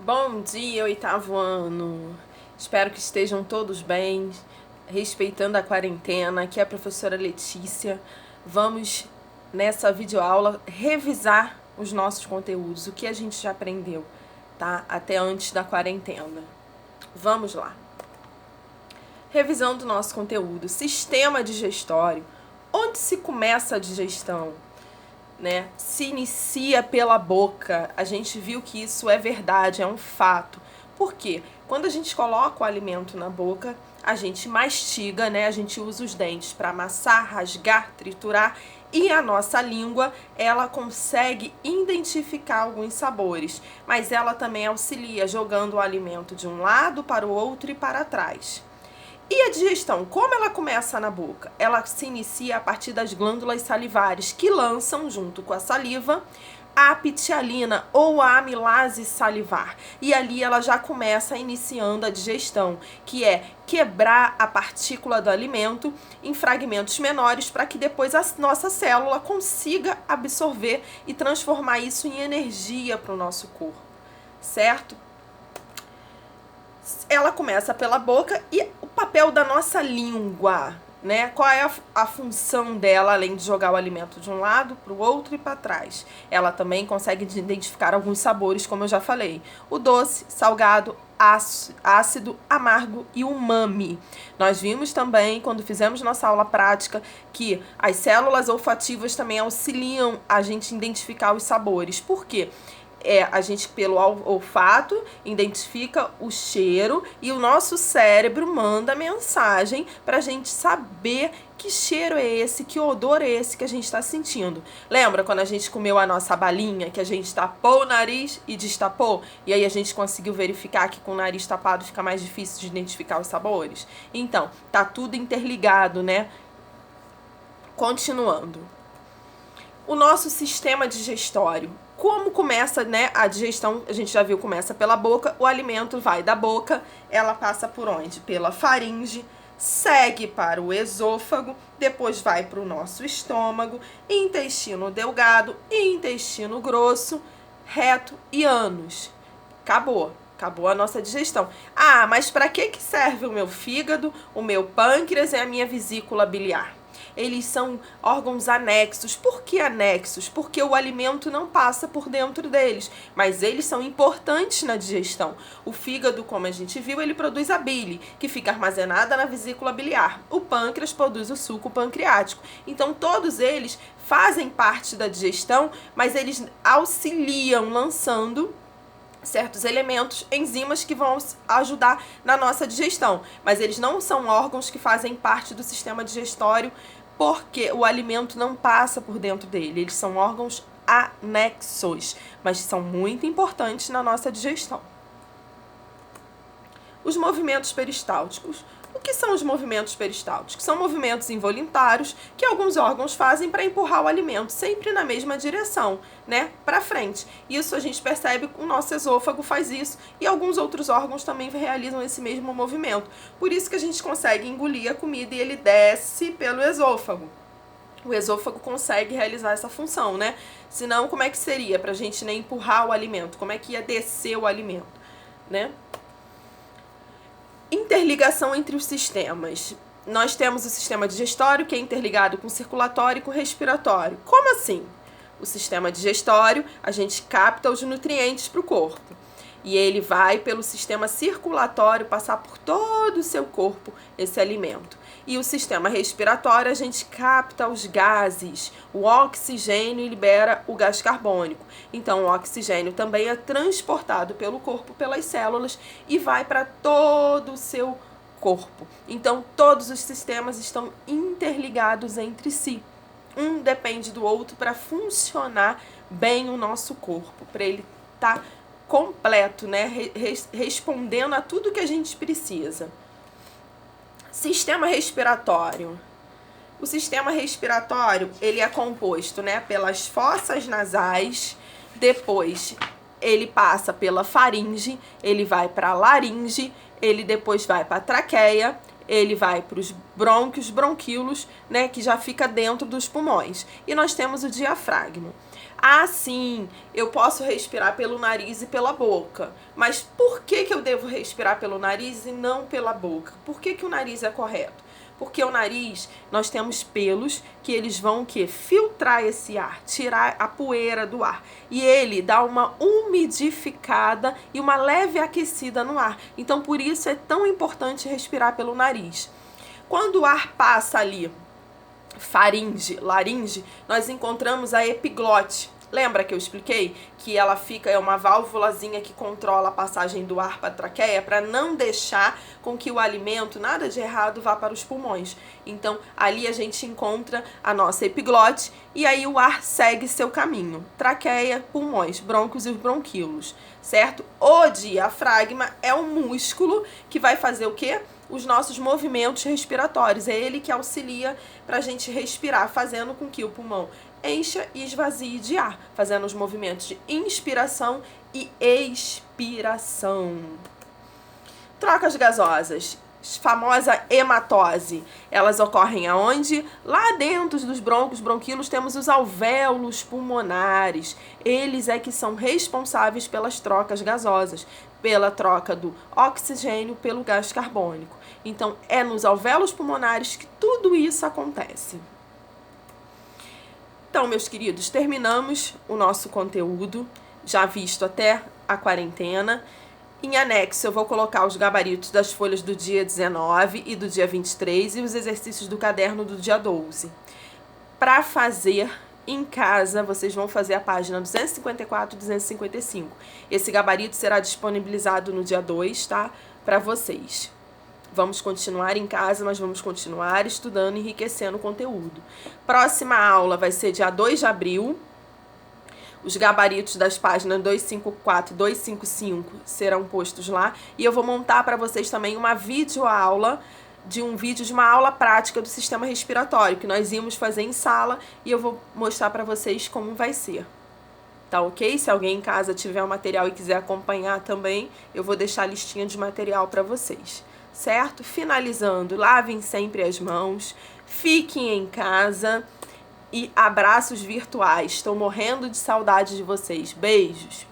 Bom dia, oitavo ano. Espero que estejam todos bem, respeitando a quarentena. Aqui é a professora Letícia. Vamos, nessa videoaula, revisar os nossos conteúdos, o que a gente já aprendeu, tá? Até antes da quarentena. Vamos lá. Revisão do nosso conteúdo. Sistema digestório. Onde se começa a digestão? Né? Se inicia pela boca. A gente viu que isso é verdade, é um fato. Por quê? Quando a gente coloca o alimento na boca, a gente mastiga, né? A gente usa os dentes para amassar, rasgar, triturar, e a nossa língua, ela consegue identificar alguns sabores, mas ela também auxilia jogando o alimento de um lado para o outro e para trás. E a digestão, como ela começa na boca? Ela se inicia a partir das glândulas salivares, que lançam, junto com a saliva, a pitialina ou a amilase salivar. E ali ela já começa iniciando a digestão, que é quebrar a partícula do alimento em fragmentos menores para que depois a nossa célula consiga absorver e transformar isso em energia para o nosso corpo, certo? Ela começa pela boca e o papel da nossa língua, né? Qual é a função dela, além de jogar o alimento de um lado para o outro e para trás? Ela também consegue identificar alguns sabores, como eu já falei. O doce, salgado, ácido, amargo e umami. Nós vimos também, quando fizemos nossa aula prática, que as células olfativas também auxiliam a gente identificar os sabores. Por quê? A gente, pelo olfato, identifica o cheiro e o nosso cérebro manda mensagem para a gente saber que cheiro é esse, que odor é esse que a gente está sentindo. Lembra quando a gente comeu a nossa balinha, que a gente tapou o nariz e destapou? E aí a gente conseguiu verificar que com o nariz tapado fica mais difícil de identificar os sabores? Então, tá tudo interligado, né? Continuando. O nosso sistema digestório. Como começa, né, a digestão, a gente já viu, começa pela boca, o alimento vai da boca, ela passa por onde? Pela faringe, segue para o esôfago, depois vai para o nosso estômago, intestino delgado, intestino grosso, reto e ânus. Acabou a nossa digestão. Ah, mas para que serve o meu fígado, o meu pâncreas e a minha vesícula biliar? Eles são órgãos anexos. Por que anexos? Porque o alimento não passa por dentro deles, mas eles são importantes na digestão. O fígado, como a gente viu, ele produz a bile, que fica armazenada na vesícula biliar. O pâncreas produz o suco pancreático. Então, todos eles fazem parte da digestão, mas eles auxiliam lançando certos elementos, enzimas que vão ajudar na nossa digestão, mas eles não são órgãos que fazem parte do sistema digestório, porque o alimento não passa por dentro dele. Eles são órgãos anexos, mas são muito importantes na nossa digestão. Os movimentos peristálticos. O que são os movimentos peristálticos? São movimentos involuntários que alguns órgãos fazem para empurrar o alimento sempre na mesma direção, né, para frente. Isso a gente percebe que o nosso esôfago faz isso e alguns outros órgãos também realizam esse mesmo movimento. Por isso que a gente consegue engolir a comida e ele desce pelo esôfago. O esôfago consegue realizar essa função, né? Senão, como é que seria para a gente nem empurrar o alimento? Como é que ia descer o alimento, né? Interligação entre os sistemas. Nós temos o sistema digestório, que é interligado com o circulatório e com o respiratório. Como assim? O sistema digestório, a gente capta os nutrientes para o corpo. E ele vai pelo sistema circulatório passar por todo o seu corpo esse alimento. E o sistema respiratório, a gente capta os gases, o oxigênio e libera o gás carbônico. Então, o oxigênio também é transportado pelo corpo, pelas células e vai para todo o seu corpo. Então, todos os sistemas estão interligados entre si. Um depende do outro para funcionar bem o nosso corpo, para ele estar completo, né? Respondendo a tudo que a gente precisa. Sistema respiratório. O sistema respiratório, ele é composto, né, pelas fossas nasais, depois ele passa pela faringe, ele vai para a laringe, ele depois vai para a traqueia, ele vai para os brônquios, bronquíolos, né, que já fica dentro dos pulmões. E nós temos o diafragma. Ah, sim, eu posso respirar pelo nariz e pela boca. Mas por que eu devo respirar pelo nariz e não pela boca? Por que o nariz é correto? Porque o nariz, nós temos pelos que eles vão o quê? Filtrar esse ar, tirar a poeira do ar. E ele dá uma umidificada e uma leve aquecida no ar. Então, por isso é tão importante respirar pelo nariz. Quando o ar passa ali, faringe, laringe, nós encontramos a epiglote. Lembra que eu expliquei que ela é uma válvulazinha que controla a passagem do ar para a traqueia para não deixar com que o alimento, nada de errado, vá para os pulmões. Então, ali a gente encontra a nossa epiglote e aí o ar segue seu caminho. Traqueia, pulmões, brônquios e os bronquíolos, certo? O diafragma é um músculo que vai fazer o quê? Os nossos movimentos respiratórios. É ele que auxilia para a gente respirar, fazendo com que o pulmão encha e esvazie de ar, fazendo os movimentos de inspiração e expiração. Trocas gasosas, famosa hematose, elas ocorrem aonde? Lá dentro dos bronquíolos temos os alvéolos pulmonares. Eles é que são responsáveis pelas trocas gasosas, pela troca do oxigênio pelo gás carbônico. Então, é nos alvéolos pulmonares que tudo isso acontece. Então, meus queridos, terminamos o nosso conteúdo, já visto até a quarentena. Em anexo, eu vou colocar os gabaritos das folhas do dia 19 e do dia 23 e os exercícios do caderno do dia 12. Para fazer em casa, vocês vão fazer a página 254 e 255. Esse gabarito será disponibilizado no dia 2, tá? Para vocês. Vamos continuar em casa, mas vamos continuar estudando e enriquecendo o conteúdo. Próxima aula vai ser dia 2 de abril. Os gabaritos das páginas 254 e 255 serão postos lá. E eu vou montar para vocês também uma videoaula de uma aula prática do sistema respiratório, que nós íamos fazer em sala e eu vou mostrar para vocês como vai ser. Tá ok? Se alguém em casa tiver o material e quiser acompanhar também, eu vou deixar a listinha de material para vocês. Certo? Finalizando, lavem sempre as mãos, fiquem em casa e abraços virtuais. Estou morrendo de saudade de vocês. Beijos!